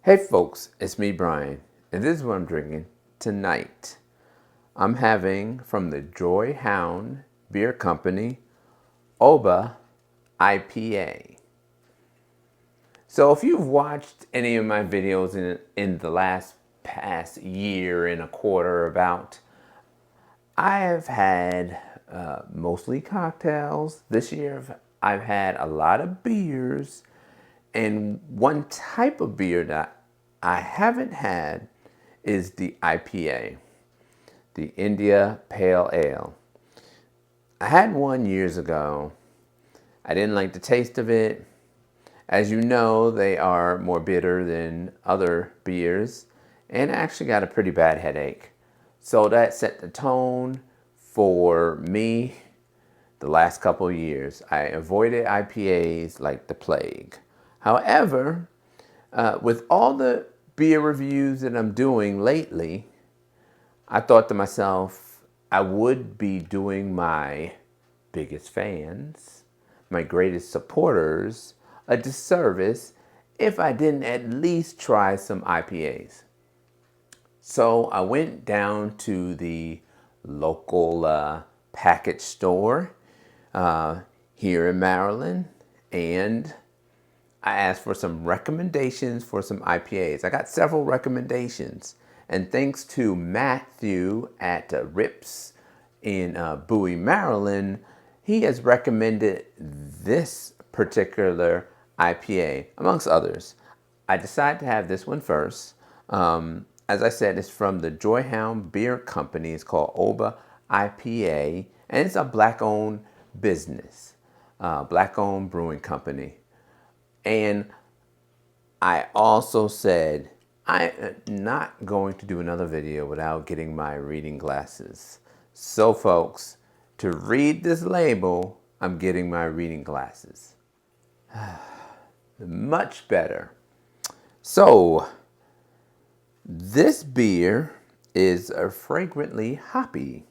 Hey folks, it's me Brian, and this is what I'm drinking tonight. I'm having from the Joyhound Beer Company, OBA IPA. So if you've watched any of my videos in the past year and a quarter about, I have had mostly cocktails. This year I've had a lot of beers, and one type of beer that I haven't had is the IPA, the India Pale Ale. I had one years ago. I didn't like the taste of it. As you know, they are more bitter than other beers, and I actually got a pretty bad headache. So that set the tone for me the last couple of years. I avoided IPAs like the plague. However, with all the beer reviews that I'm doing lately, I thought to myself, I would be doing my biggest fans, my greatest supporters, a disservice if I didn't at least try some IPAs. So I went down to the local package store here in Maryland, and I asked for some recommendations for some IPAs. I got several recommendations, and thanks to Matthew at Rips in Bowie, Maryland, he has recommended this particular IPA, amongst others. I decided to have this one first. As I said, it's from the Joyhound Beer Company. It's called OBA IPA, and it's a black-owned business, black-owned brewing company. And I also said, I am not going to do another video without getting my reading glasses. So folks, to read this label, I'm getting my reading glasses. Much better. So, this beer is fragrantly hoppy.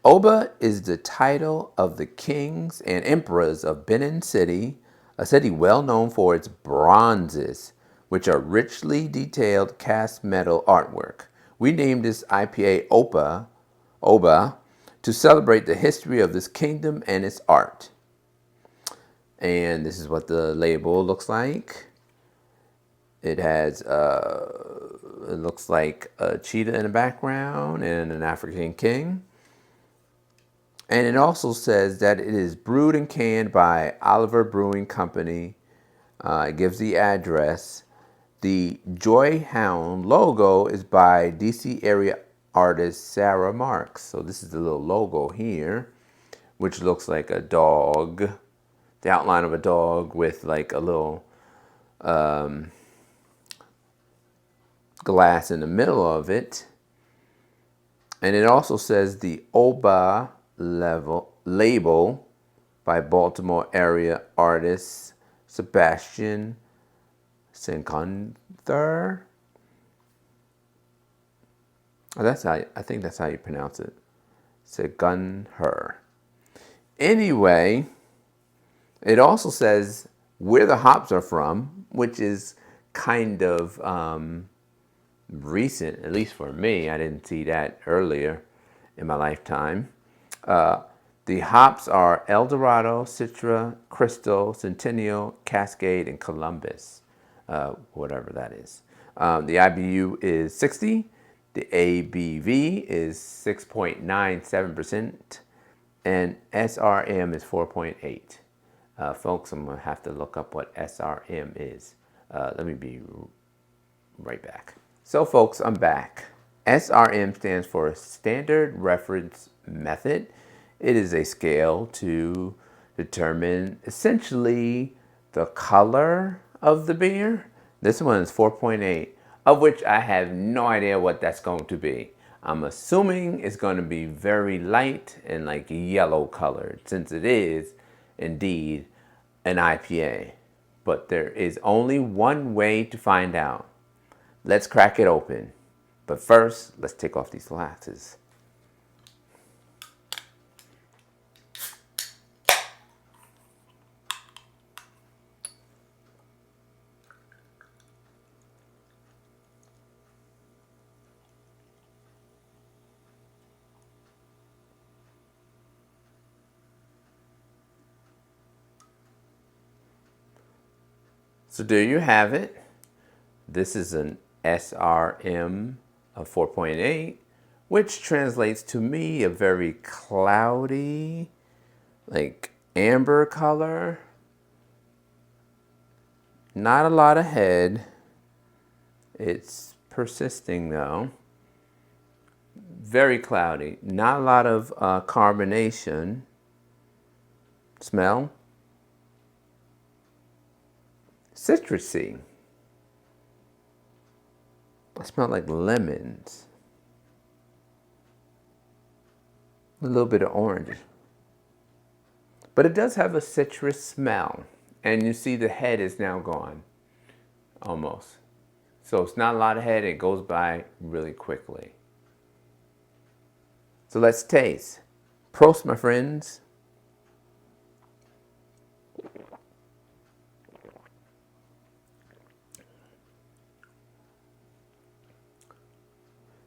Oba is the title of the kings and emperors of Benin City, a city well known for its bronzes, which are richly detailed cast metal artwork. We named this IPA Oba, to celebrate the history of this kingdom and its art. And this is what the label looks like. It has, it looks like a cheetah in the background and an African king. And it also says that it is brewed and canned by Oliver Brewing Company. It gives the address. The Joyhound logo is by DC area artist Sarah Marks. So this is the little logo here, which looks like a dog. The outline of a dog with like a little glass in the middle of it. And it also says the Oba label by Baltimore area artist Sebastian Sincanther. Oh, I think that's how you pronounce it. Sincanther. Anyway, it also says where the hops are from, which is kind of recent, at least for me. I didn't see that earlier in my lifetime. The hops are El Dorado, Citra, Crystal, Centennial, Cascade, and Columbus, whatever that is. The IBU is 60. The ABV is 6.97%, and SRM is 4.8. Folks, I'm going to have to look up what SRM is. Let me be right back. So folks, I'm back. SRM stands for Standard Reference Method. It is a scale to determine essentially the color of the beer. This one is 4.8, of which I have no idea what that's going to be. I'm assuming it's going to be very light and like yellow colored, since it is indeed an IPA. But there is only one way to find out. Let's crack it open. But first, let's take off these glasses. So there you have it. This is an SRM of 4.8, which translates to me a very cloudy, like amber color. Not a lot of head. It's persisting though. Very cloudy. Not a lot of carbonation. Smell? Citrusy. I smell like lemons. A little bit of orange. But it does have a citrus smell. And you see the head is now gone. Almost. So it's not a lot of head. It goes by really quickly. So let's taste. Prost, my friends.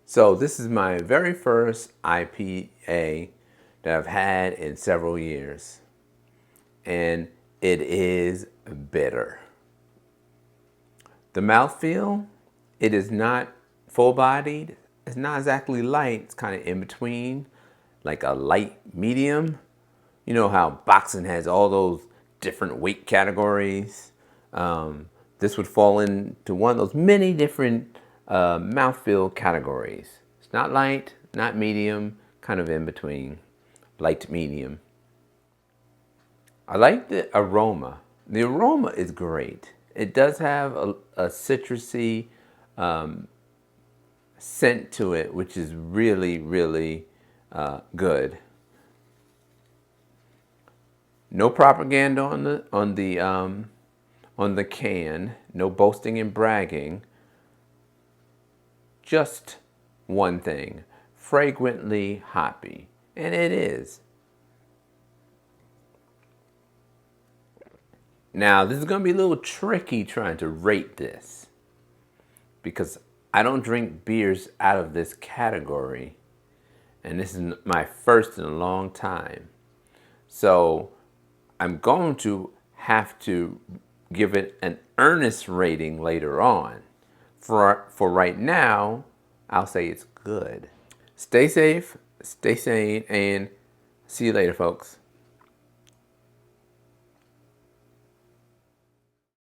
So this is my very first IPA that I've had in several years. And it is bitter. The mouthfeel, it is not full-bodied. It's not exactly light. It's kind of in between, like a light medium. You know how boxing has all those different weight categories? This would fall into one of those many different mouthfeel categories. It's not light, not medium, kind of in between, light medium. I like the aroma. The aroma is great. It does have a citrusy scent to it, which is really, really good. No propaganda on the can. No boasting and bragging. Just one thing: fragrantly hoppy, and it is. Now, this is going to be a little tricky trying to rate this because I don't drink beers out of this category, and this is my first in a long time. So I'm going to have to give it an earnest rating later on. For right now, I'll say it's good. Stay safe, stay sane, and see you later, folks.